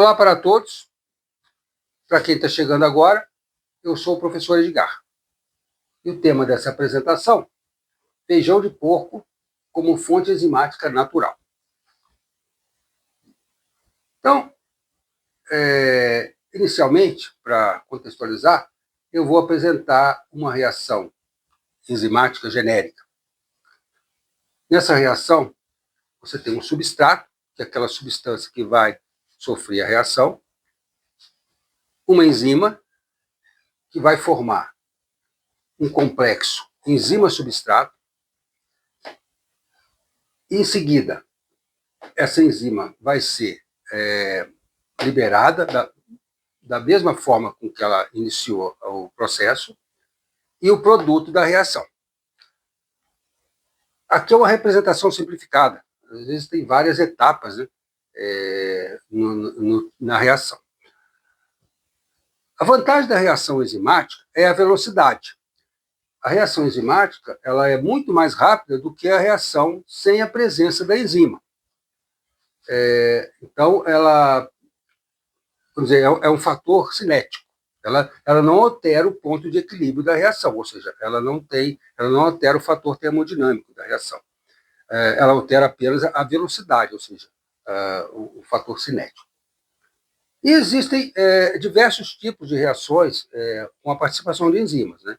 Olá para todos. Para quem está chegando agora, eu sou o professor Edgar. E o tema dessa apresentação, feijão de porco como fonte enzimática natural. Então, inicialmente, para contextualizar, eu vou apresentar uma reação enzimática genérica. Nessa reação, você tem um substrato, que é aquela substância que vai sofrer a reação, uma enzima, que vai formar um complexo enzima-substrato, e em seguida, essa enzima vai ser liberada da mesma forma com que ela iniciou o processo, e o produto da reação. Aqui é uma representação simplificada. Às vezes tem várias etapas, né, na reação. A vantagem da reação enzimática é a velocidade. A reação enzimática ela é muito mais rápida do que a reação sem a presença da enzima. Então, ela, vamos dizer, é um fator cinético. Ela não altera o ponto de equilíbrio da reação, ou seja, ela não altera o fator termodinâmico da reação. Ela altera apenas a velocidade, ou seja, o fator cinético. E existem diversos tipos de reações com a participação de enzimas, né?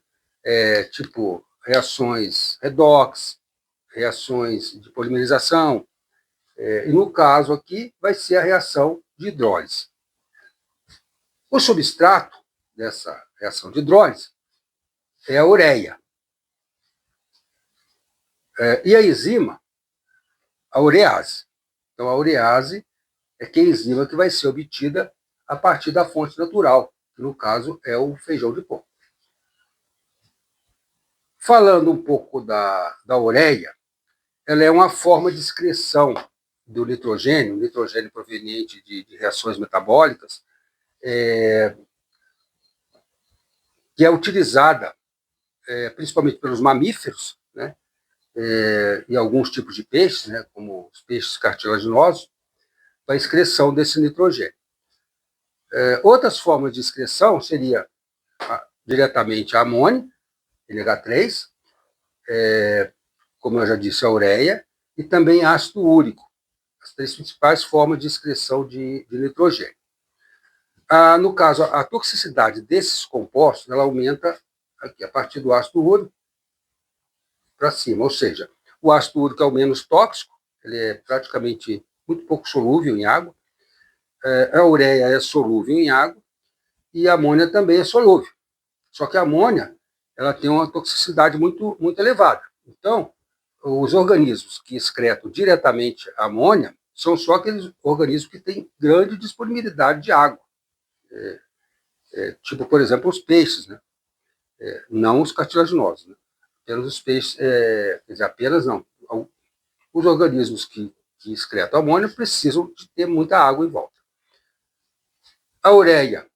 Tipo reações redox, reações de polimerização, e no caso aqui vai ser a reação de hidrólise. O substrato dessa reação de hidrólise é a ureia. E a enzima, a urease. Então, a urease é que é a enzima que vai ser obtida a partir da fonte natural, que no caso é o feijão de porco. Falando um pouco da ureia, ela é uma forma de excreção do nitrogênio proveniente de reações metabólicas, que é utilizada principalmente pelos mamíferos, né, e alguns tipos de peixes, né, como os peixes cartilaginosos, para a excreção desse nitrogênio. Outras formas de excreção seria diretamente a amônia, NH3, como eu já disse, a ureia, e também ácido úrico, as três principais formas de excreção de nitrogênio. No caso, a toxicidade desses compostos ela aumenta aqui, a partir do ácido úrico para cima, ou seja, o ácido úrico é o menos tóxico, ele é praticamente muito pouco solúvel em água, a ureia é solúvel em água e a amônia também é solúvel. Só que a amônia ela tem uma toxicidade muito, muito elevada. Então, os organismos que excretam diretamente a amônia são só aqueles organismos que têm grande disponibilidade de água. Tipo, por exemplo, os peixes, né? Não os cartilaginosos. Né? Apenas os peixes, quer dizer, apenas não. Os organismos que excretam amônia precisam de ter muita água em volta. A ureia,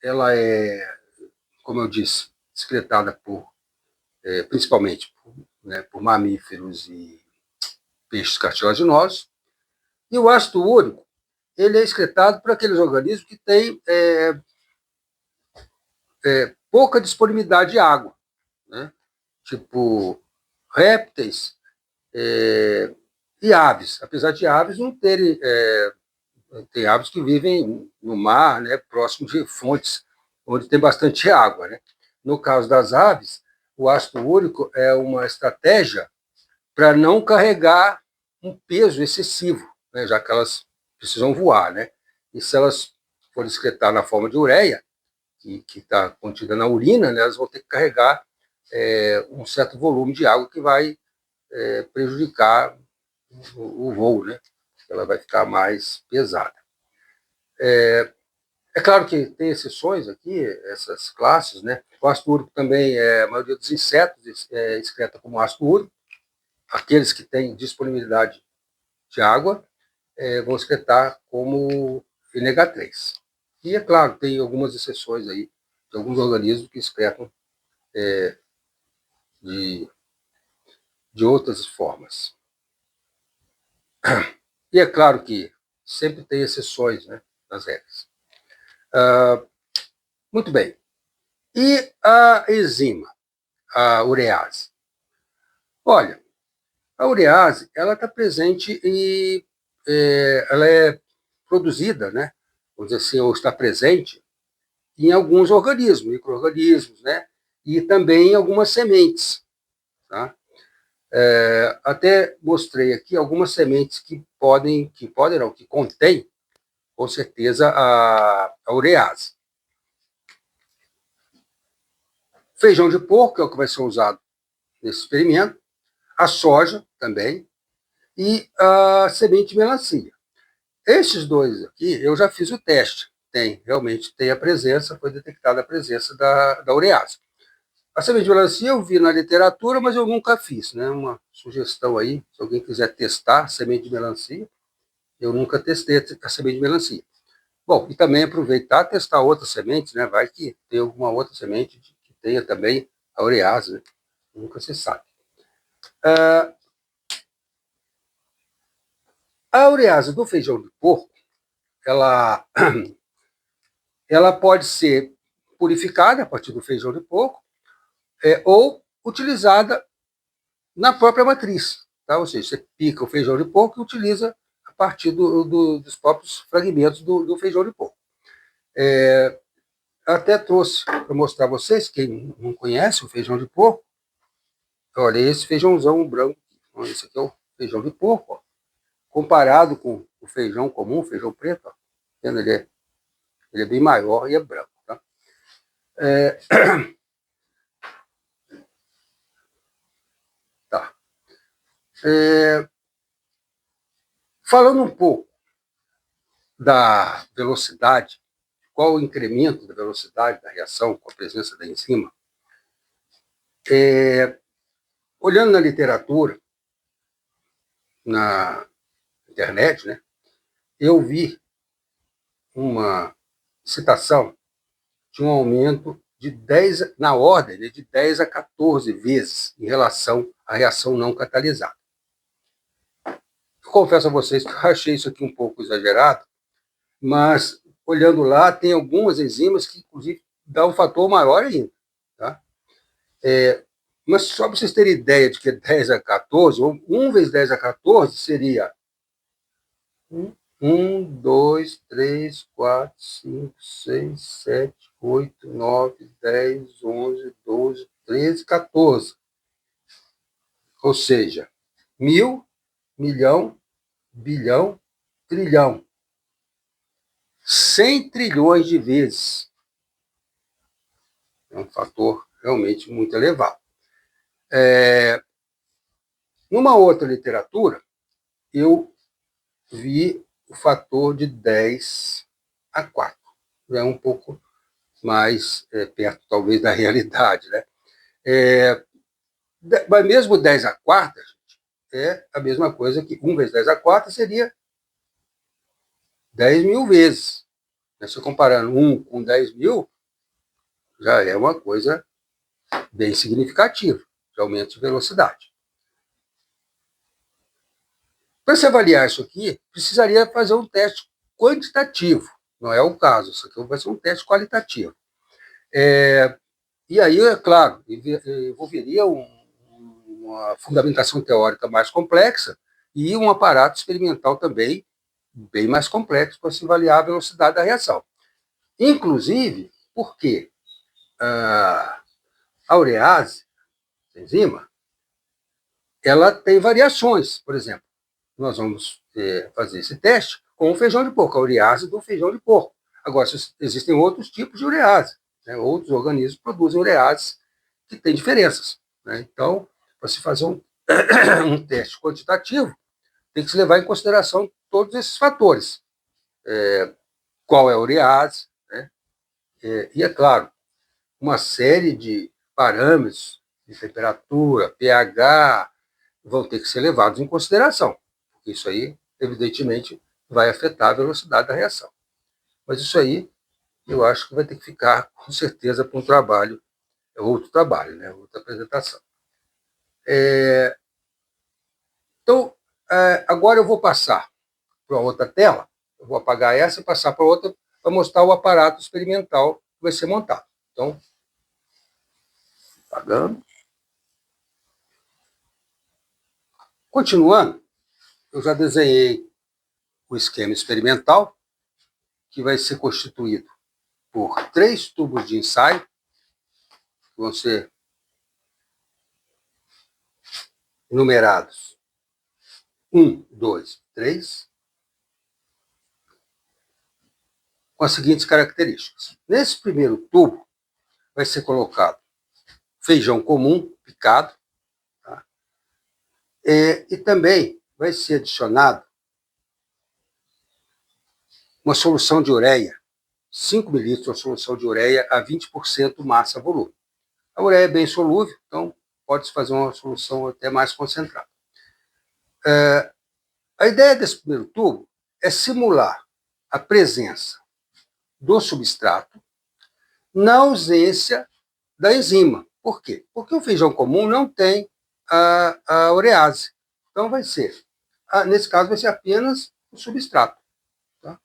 ela é, como eu disse, excretada principalmente por mamíferos e peixes cartilaginosos. E o ácido úrico, ele é excretado por aqueles organismos que têm pouca disponibilidade de água, né? Tipo répteis e aves. Apesar de aves não terem... tem aves que vivem no mar, né, próximo de fontes onde tem bastante água. Né? No caso das aves, o ácido úrico é uma estratégia para não carregar um peso excessivo, né, já que elas precisam voar. Né? E se elas forem excretar na forma de ureia, que está contida na urina, né, elas vão ter que carregar um certo volume de água que vai prejudicar o voo, né? Ela vai ficar mais pesada. É claro que tem exceções aqui, essas classes, né? O ácido úrico também, a maioria dos insetos excreta como ácido úrico. Aqueles que têm disponibilidade de água vão excretar como NH3. E, é claro, tem algumas exceções aí, de alguns organismos que excretam de outras formas. E é claro que sempre tem exceções, né, das regras. Muito bem. E a enzima, a urease? Olha, a urease, ela está presente e ela é produzida, né? Vamos dizer assim, ou está presente em alguns organismos, micro-organismos, né? E também em algumas sementes, tá? Até mostrei aqui algumas sementes que que contêm, com certeza, a urease. Feijão de porco é o que vai ser usado nesse experimento, a soja também, e a semente de melancia. Esses dois aqui, eu já fiz o teste. Realmente tem a presença, foi detectada a presença da urease. A semente de melancia eu vi na literatura, mas eu nunca fiz, né? Uma sugestão aí, se alguém quiser testar semente de melancia, eu nunca testei a semente de melancia. Bom, e também aproveitar e testar outras sementes, né? Vai que tem alguma outra semente que tenha também a urease, né? Nunca se sabe. A urease do feijão de porco, ela, ela pode ser purificada a partir do feijão de porco ou utilizada na própria matriz. Tá? Ou seja, você pica o feijão de porco e utiliza a partir dos próprios fragmentos do feijão de porco. Até trouxe para mostrar a vocês, quem não conhece o feijão de porco, olha, esse feijãozão branco, esse aqui é o feijão de porco, ó, comparado com o feijão comum, o feijão preto, ó, ele é bem maior e é branco. Tá? Tá. Falando um pouco da velocidade, qual o incremento da velocidade da reação com a presença da enzima, olhando na literatura, na internet, né, eu vi uma citação de um aumento de 10, na ordem de 10 a 14 vezes em relação à reação não catalisada. Eu confesso a vocês que eu achei isso aqui um pouco exagerado, mas olhando lá, tem algumas enzimas que, inclusive, dão um fator maior ainda. Tá? Mas só para vocês terem ideia de que 10 a 14, ou 1 vezes 10 a 14 seria 1, 2, 3, 4, 5, 6, 7, 8, 9, 10, 11, 12, 13, 14. Ou seja, 1000, milhão, bilhão, trilhão. 100 trilhões de vezes. É um fator realmente muito elevado. Numa outra literatura, eu vi o fator de 10 a 4. É um pouco mais perto, talvez, da realidade. Né? Mas mesmo 10 a 4 é a mesma coisa que 1 vezes 10 a 4 seria 10 mil vezes. Se comparando 1 com 10 mil, já é uma coisa bem significativa de aumento de velocidade. Para se avaliar isso aqui, precisaria fazer um teste quantitativo. Não é o caso, isso aqui vai ser um teste qualitativo. E aí, é claro, envolveria uma fundamentação teórica mais complexa e um aparato experimental também bem mais complexo para se avaliar a velocidade da reação. Inclusive, porque a urease, a enzima, ela tem variações. Por exemplo, nós vamos fazer esse teste com o feijão de porco, a urease do feijão de porco. Agora, existem outros tipos de urease, né? Outros organismos produzem ureases que têm diferenças. Né? Então, para se fazer um teste quantitativo, tem que se levar em consideração todos esses fatores. Qual é a urease, né? E, é claro, uma série de parâmetros de temperatura, pH, vão ter que ser levados em consideração. Isso aí, evidentemente, vai afetar a velocidade da reação. Mas isso aí, eu acho que vai ter que ficar, com certeza, para um trabalho, outro trabalho, né? Outra apresentação. Então, agora eu vou passar para outra tela, eu vou apagar essa e passar para outra para mostrar o aparato experimental que vai ser montado. Então, apagando. Continuando, eu já desenhei o esquema experimental, que vai ser constituído por 3 tubos de ensaio, que vão ser numerados 1, 2, 3, com as seguintes características. Nesse primeiro tubo, vai ser colocado feijão comum picado, tá? E também vai ser adicionado uma solução de ureia, 5 mililitros, uma solução de ureia a 20% massa volume. A ureia é bem solúvel, então pode-se fazer uma solução até mais concentrada. A ideia desse primeiro tubo é simular a presença do substrato na ausência da enzima. Por quê? Porque o feijão comum não tem a urease. Então vai ser, nesse caso, vai ser apenas o substrato. Tá?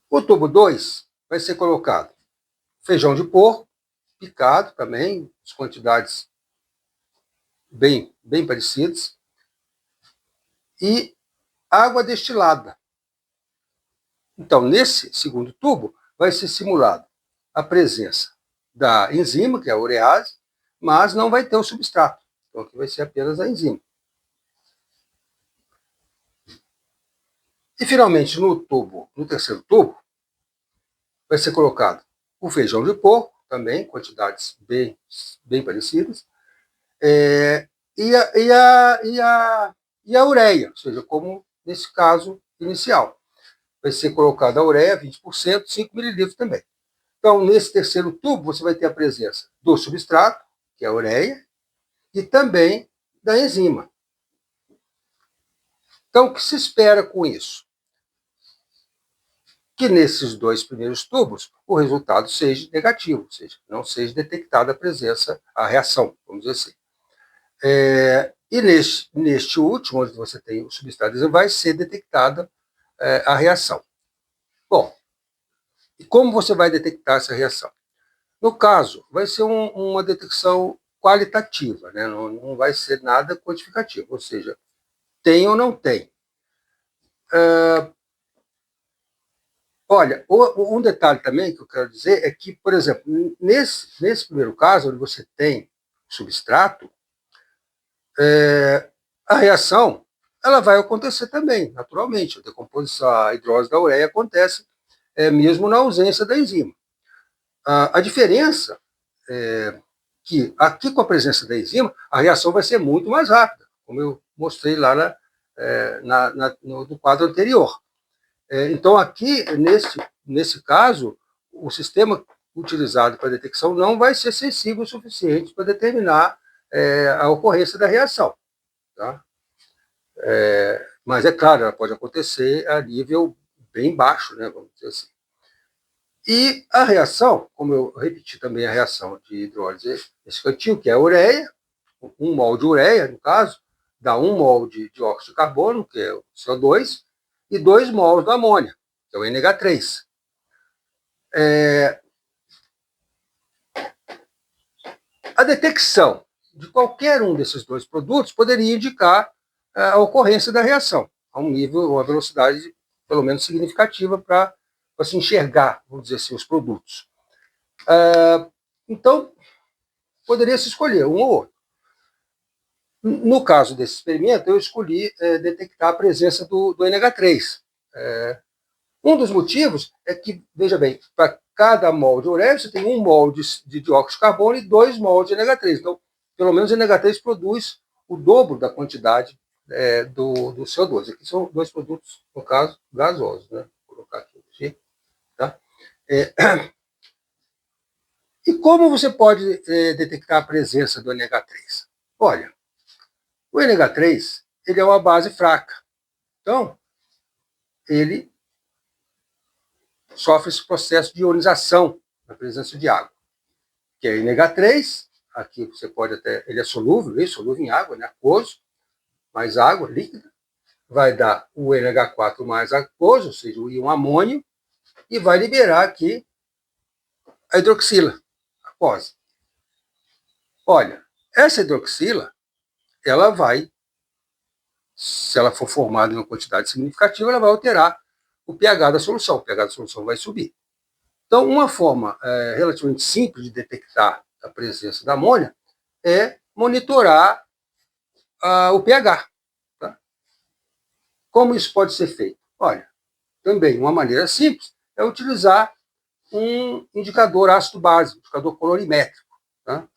O tubo 2 vai ser colocado feijão de porco, picado também, as quantidades bem parecidas, e água destilada. Então, nesse segundo tubo, vai ser simulado a presença da enzima, que é a urease, mas não vai ter o substrato. Então, aqui vai ser apenas a enzima. E, finalmente, no terceiro tubo, vai ser colocado o feijão de porco, também, quantidades bem parecidas, e a ureia, ou seja, como nesse caso inicial. Vai ser colocada a ureia, 20%, 5 mililitros também. Então, nesse terceiro tubo, você vai ter a presença do substrato, que é a ureia, e também da enzima. Então, o que se espera com isso? Que nesses 2 primeiros tubos o resultado seja negativo, ou seja, não seja detectada a presença, a reação, vamos dizer assim. E neste último, onde você tem o substrato, vai ser detectada a reação. Bom, e como você vai detectar essa reação? No caso, vai ser uma detecção qualitativa, né? Não vai ser nada quantificativo, ou seja, tem ou não tem. Olha, um detalhe também que eu quero dizer é que, por exemplo, nesse primeiro caso, onde você tem substrato, a reação ela vai acontecer também, naturalmente. A decomposição, a hidrólise da ureia acontece mesmo na ausência da enzima. A diferença é que aqui com a presença da enzima, a reação vai ser muito mais rápida, como eu mostrei lá no quadro anterior. Então, aqui, nesse caso, o sistema utilizado para detecção não vai ser sensível o suficiente para determinar a ocorrência da reação. Tá? Mas, é claro, ela pode acontecer a nível bem baixo, né, vamos dizer assim. E a reação, como eu repeti também a reação de hidrólise nesse cantinho, que é a ureia, 1 mol de ureia, no caso, dá 1 mol de dióxido de carbono, que é o CO2, e 2 mols do amônia, que é o NH3. A detecção de qualquer um desses 2 produtos poderia indicar a ocorrência da reação, a um nível, uma velocidade pelo menos significativa para se enxergar, vamos dizer assim, os produtos. Então, poderia se escolher um ou outro. No caso desse experimento, eu escolhi detectar a presença do NH3. Um dos motivos é que, veja bem, para cada mol de ureia, você tem 1 mol de dióxido de carbono e 2 mol de NH3. Então, pelo menos o NH3 produz o dobro da quantidade do CO2. Aqui são 2 produtos, no caso, gasosos. Né? Vou colocar aqui. Tá? E como você pode detectar a presença do NH3? Olha, o NH3 ele é uma base fraca. Então, ele sofre esse processo de ionização na presença de água, que é NH3, aqui você pode até, ele é solúvel em água, né, aquoso, mais água líquida, vai dar o NH4 mais aquoso, ou seja, o íon amônio, e vai liberar aqui a hidroxila aquosa. Olha, essa hidroxila, ela vai, se ela for formada em uma quantidade significativa, ela vai alterar o pH da solução. O pH da solução vai subir. Então, uma forma relativamente simples de detectar a presença da amônia é monitorar o pH. Tá? Como isso pode ser feito? Olha, também uma maneira simples é utilizar um indicador ácido-base, um indicador colorimétrico. Tá?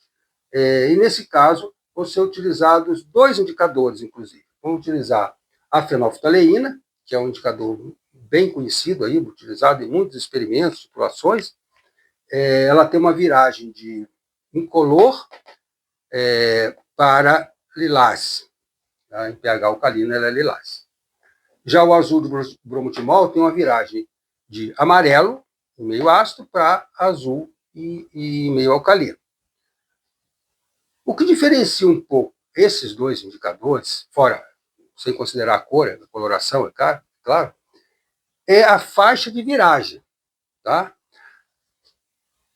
E nesse caso, vão ser utilizados dois indicadores, inclusive. Vamos utilizar a fenolftaleína, que é um indicador bem conhecido, aí, utilizado em muitos experimentos, titulações. Ela tem uma viragem de incolor para lilás. Tá? Em pH alcalino, ela é lilás. Já o azul do bromotimol tem uma viragem de amarelo, meio ácido, para azul e meio alcalino. O que diferencia um pouco esses dois indicadores, fora, sem considerar a cor, a coloração, é claro, é a faixa de viragem. Tá?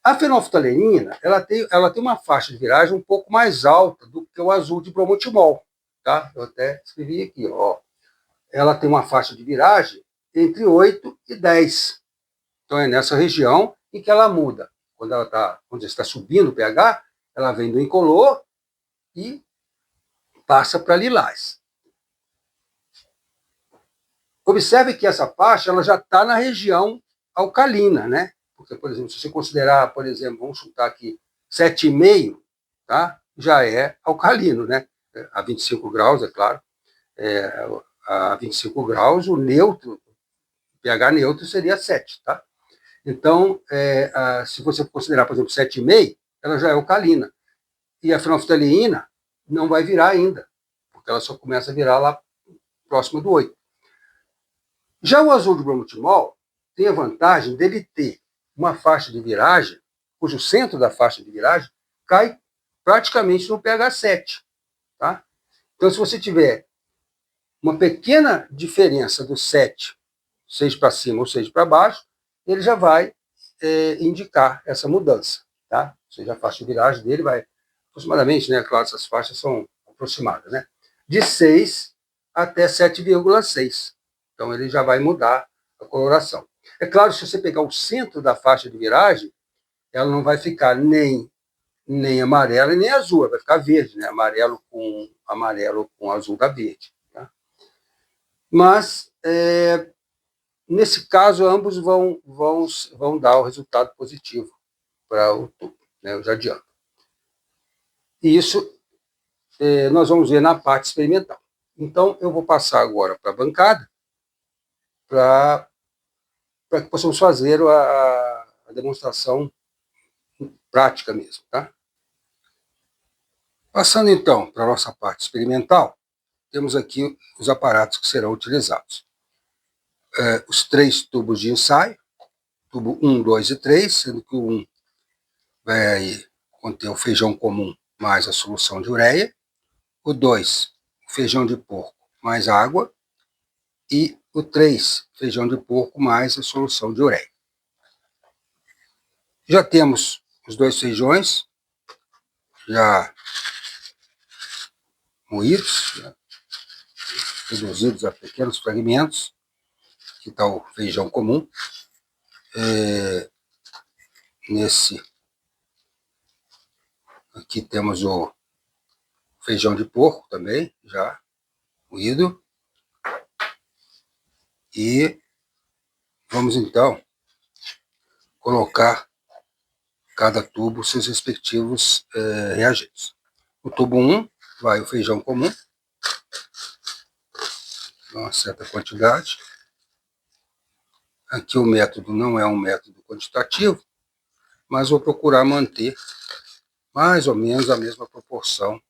A fenolftaleína, ela tem uma faixa de viragem um pouco mais alta do que o azul de bromotimol. Tá? Eu até escrevi aqui, ó. Ela tem uma faixa de viragem entre 8 e 10. Então é nessa região em que ela muda. Quando ela está subindo o pH, ela vem do incolor e passa para lilás. Observe que essa faixa ela já está na região alcalina, né? Porque, por exemplo, se você considerar, por exemplo, vamos chutar aqui 7,5, tá? Já é alcalino, né? A 25 graus, é claro. A 25 graus, o neutro, pH neutro seria 7, tá? Então, se você considerar, por exemplo, 7,5, ela já é alcalina. E a fenolftaleína não vai virar ainda, porque ela só começa a virar lá próximo do 8. Já o azul do bromotimol tem a vantagem dele ter uma faixa de viragem, cujo centro da faixa de viragem cai praticamente no pH 7. Tá? Então, se você tiver uma pequena diferença do 7, 6 para cima ou 6 para baixo, ele já vai indicar essa mudança. Tá? Ou seja, a faixa de viragem dele vai aproximadamente, né? Claro, essas faixas são aproximadas, né? De 6 até 7,6. Então, ele já vai mudar a coloração. É claro, se você pegar o centro da faixa de viragem, ela não vai ficar nem amarela e nem azul, ela vai ficar verde, né? Amarelo com azul da verde. Tá? Mas, nesse caso, ambos vão dar o resultado positivo para o tubo, né? Eu já adianto. E isso nós vamos ver na parte experimental. Então, eu vou passar agora para a bancada para que possamos fazer a demonstração prática mesmo. Tá? Passando, então, para a nossa parte experimental, temos aqui os aparatos que serão utilizados. Os 3 tubos de ensaio, tubo 1, 2 e 3, sendo que o 1 vai conter o feijão comum mais a solução de ureia, o 2, feijão de porco mais água, e o 3, feijão de porco mais a solução de ureia. Já temos os 2 feijões, já moídos, já reduzidos a pequenos fragmentos. Aqui está o feijão comum. Aqui temos o feijão de porco também, já moído. E vamos então colocar cada tubo seus respectivos reagentes. No tubo 1 vai o feijão comum, uma certa quantidade. Aqui o método não é um método quantitativo, mas vou procurar manter mais ou menos a mesma proporção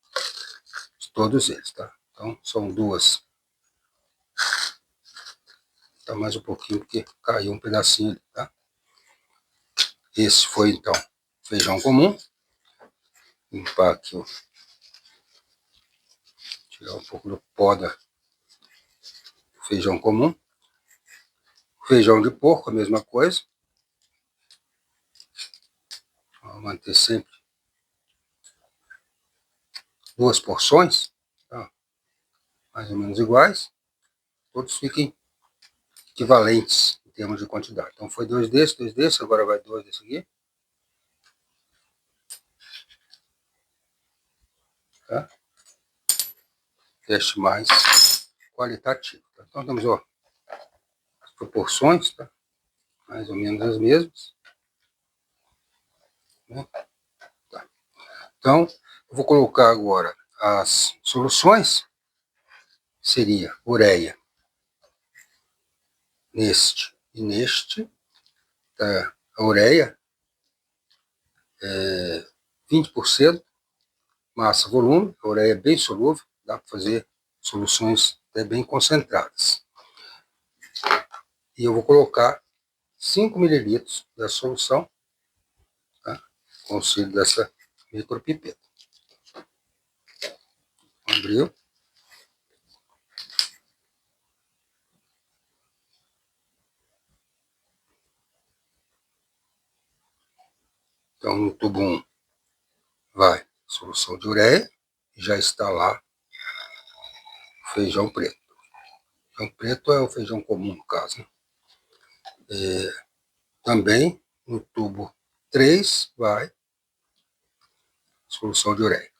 de todos eles. Tá? Então são 2. Tá mais um pouquinho porque caiu um pedacinho ali, tá? Esse foi então feijão comum. Limpar aqui, tirar um pouco do pó feijão comum. Feijão de porco, a mesma coisa. Vou manter sempre 2 porções, tá? Mais ou menos iguais. Todos fiquem equivalentes em termos de quantidade. Então foi 2 desses, agora vai 2 desse aqui. Tá? Teste mais qualitativo. Tá? Então temos, ó, as proporções, tá? Mais ou menos as mesmas. Né? Tá. Então, eu vou colocar agora as soluções. Seria ureia neste e neste. Tá? A ureia é 20% massa volume. A ureia é bem solúvel, dá para fazer soluções até bem concentradas. E eu vou colocar 5 ml da solução, tá? Com o auxílio dessa micropipeta. Abriu. Então, no tubo 1 vai solução de ureia, já está lá o feijão preto. O feijão preto é o feijão comum, no caso. Né? Também no tubo 3 vai solução de ureia.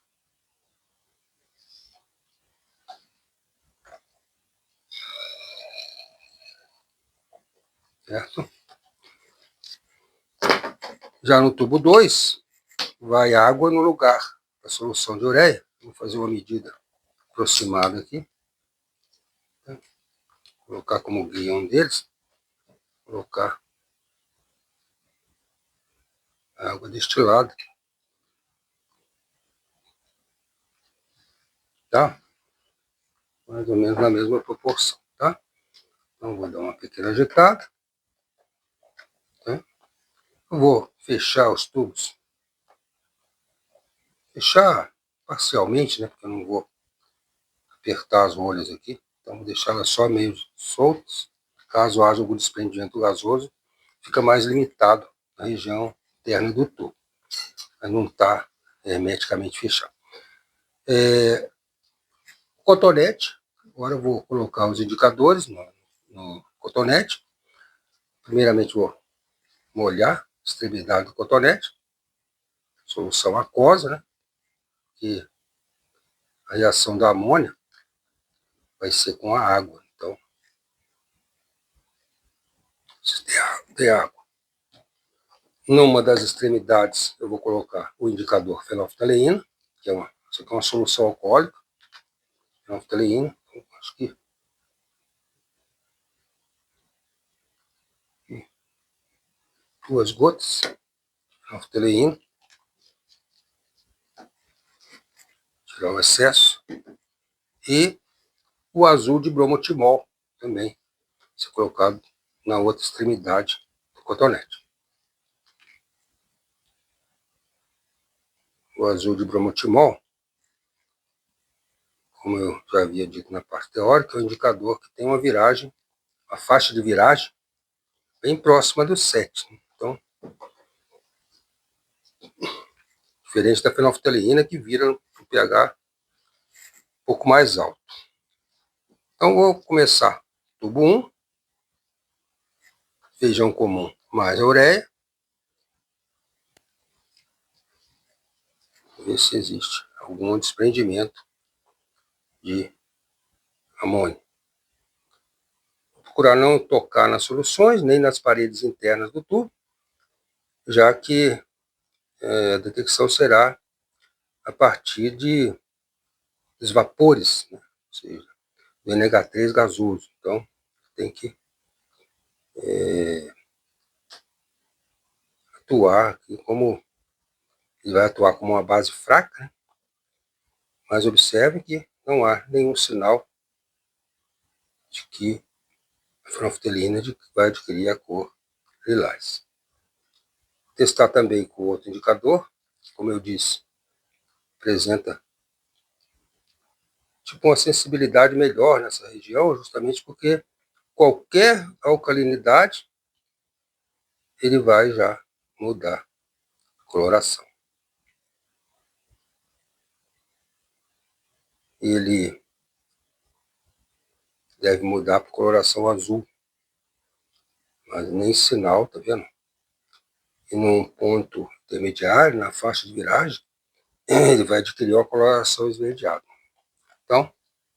Certo? Já no tubo 2 vai água no lugar da solução de ureia. Vou fazer uma medida aproximada aqui. Vou colocar como guia um deles. Colocar água destilada. Tá? Mais ou menos na mesma proporção, tá? Então vou dar uma pequena agitada. Tá? Vou fechar os tubos. Fechar parcialmente, né? Porque eu não vou apertar as rolhas aqui. Então vou deixá-las só meio soltas. Caso haja algum desprendimento gasoso, fica mais limitado na região interna do tubo. Mas não está hermeticamente fechado. Cotonete. Agora eu vou colocar os indicadores no cotonete. Primeiramente vou molhar a extremidade do cotonete. Solução aquosa, né? Que a reação da amônia vai ser com a água. Então, se tem água. Numa das extremidades eu vou colocar o indicador fenolftaleína, que isso aqui é uma solução alcoólica. Fenolftaleína, então, acho que 2 gotas de fenolftaleína. Tirar o excesso. E o azul de bromotimol também, ser colocado na outra extremidade do cotonete. O azul de bromotimol, como eu já havia dito na parte teórica, é um indicador que tem uma viragem, a faixa de viragem, bem próxima do 7. Então, diferente da fenolftaleína, que vira no pH um pouco mais alto. Então, vou começar. Tubo 1, feijão comum mais a ureia. Ver se existe algum desprendimento de amônia. Procurar não tocar nas soluções, nem nas paredes internas do tubo, já que a detecção será a partir dos vapores, né? Ou seja, do NH3 gasoso. Então, tem que atuar aqui como ele vai atuar como uma base fraca, né? Mas observe que não há nenhum sinal de que a fenolftaleína vai adquirir a cor lilás. Testar também com outro indicador, como eu disse, apresenta tipo uma sensibilidade melhor nessa região, justamente porque qualquer alcalinidade ele vai já mudar a coloração. Ele deve mudar para coloração azul, mas nem sinal, tá vendo? E num ponto intermediário, na faixa de viragem, ele vai adquirir uma coloração esverdeada. Então,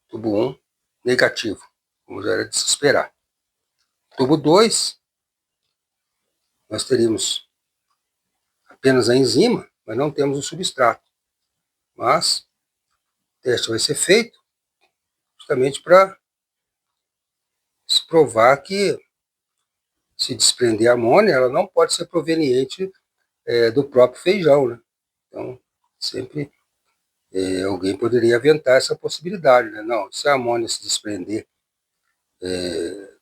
tubo 1, negativo, como já era de se esperar. Tubo 2, nós teríamos apenas a enzima, mas não temos o substrato. Mas o teste vai ser feito justamente para se provar que, se desprender a amônia, ela não pode ser proveniente do próprio feijão, né? Então, sempre alguém poderia aventar essa possibilidade, né? Não, se a amônia se desprender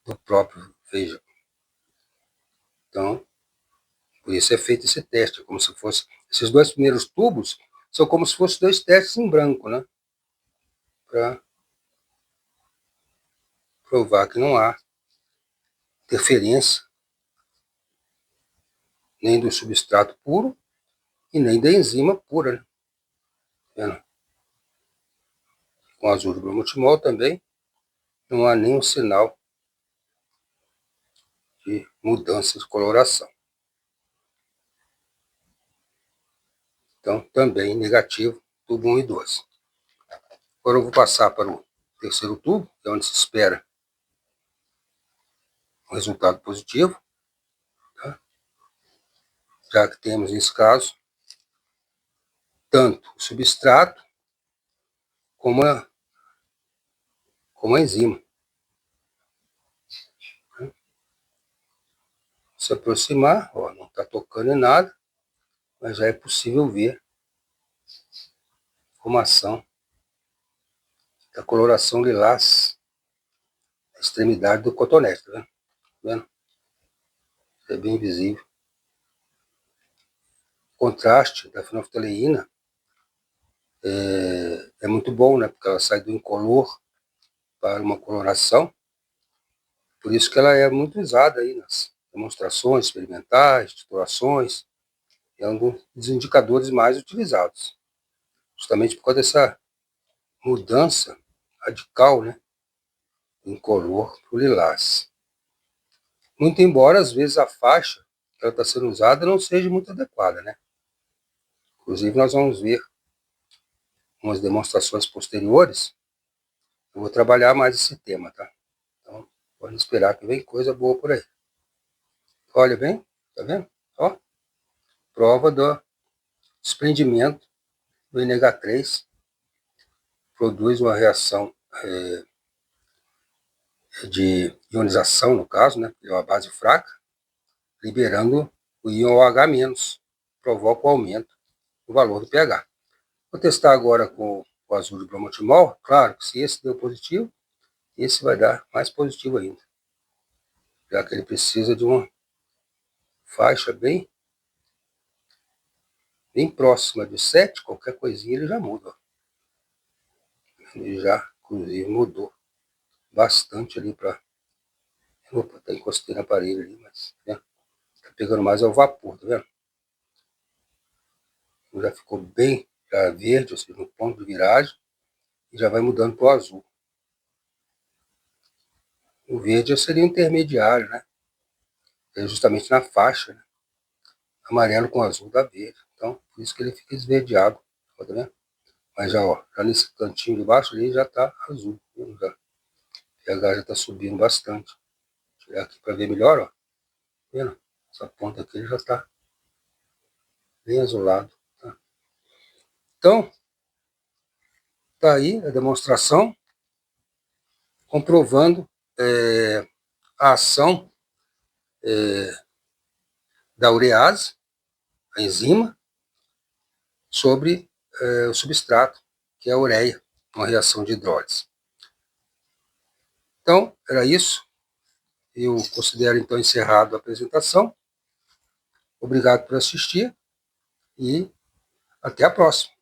do próprio feijão. Então, por isso é feito esse teste, como se fosse... Esses dois primeiros tubos são como se fossem dois testes em branco, né? Para provar que não há interferência nem do substrato puro e nem da enzima pura, né? Vendo? Com azul de bromotimol também não há nenhum sinal de mudança de coloração. Então, também negativo, tubo 1 e 2. Agora eu vou passar para o terceiro tubo, que é onde se espera um resultado positivo, tá? Já que temos, nesse caso, tanto o substrato como a enzima. Se aproximar, ó, não está tocando em nada, mas já é possível ver a formação da coloração lilás na extremidade do cotonete, tá vendo? É bem visível. O contraste da fenolftaleína é muito bom, né? Porque ela sai do incolor para uma coloração. Por isso que ela é muito usada aí nas demonstrações experimentais, titulações. É um dos indicadores mais utilizados. Justamente por causa dessa mudança radical, né? Incolor para o lilás. Muito embora, às vezes, a faixa que ela está sendo usada não seja muito adequada, né? Inclusive, nós vamos ver umas demonstrações posteriores. Eu vou trabalhar mais esse tema, tá? Então, pode esperar que vem coisa boa por aí. Olha bem, tá vendo? Ó, prova do desprendimento do NH3, produz uma reação de ionização, no caso, né? É uma base fraca, liberando o íon OH-, provoca o aumento do valor do pH. Vou testar agora com o azul de bromotimol. Claro que se esse deu positivo, esse vai dar mais positivo ainda, já que ele precisa de uma faixa bem próxima de 7, qualquer coisinha ele já muda. Ele já, inclusive, mudou bastante ali para... Opa, até encostei na parede ali, mas né, tá pegando mais é o vapor, tá vendo? Já ficou bem já verde, ou seja, no ponto de viragem, e já vai mudando para o azul. O verde seria o intermediário, né? É justamente na faixa, né? Amarelo com azul dá verde. Então, por isso que ele fica esverdeado. Tá vendo? Mas já, ó, já nesse cantinho de baixo ali já tá azul. Já, o pH já tá subindo bastante. Vou tirar aqui para ver melhor, ó. Tá vendo? Essa ponta aqui já tá bem azulado. Tá? Então, tá aí a demonstração comprovando a ação da urease, a enzima, sobre o substrato, que é a ureia, uma reação de hidrólise. Então, era isso. Eu considero, então, encerrado a apresentação. Obrigado por assistir e até a próxima.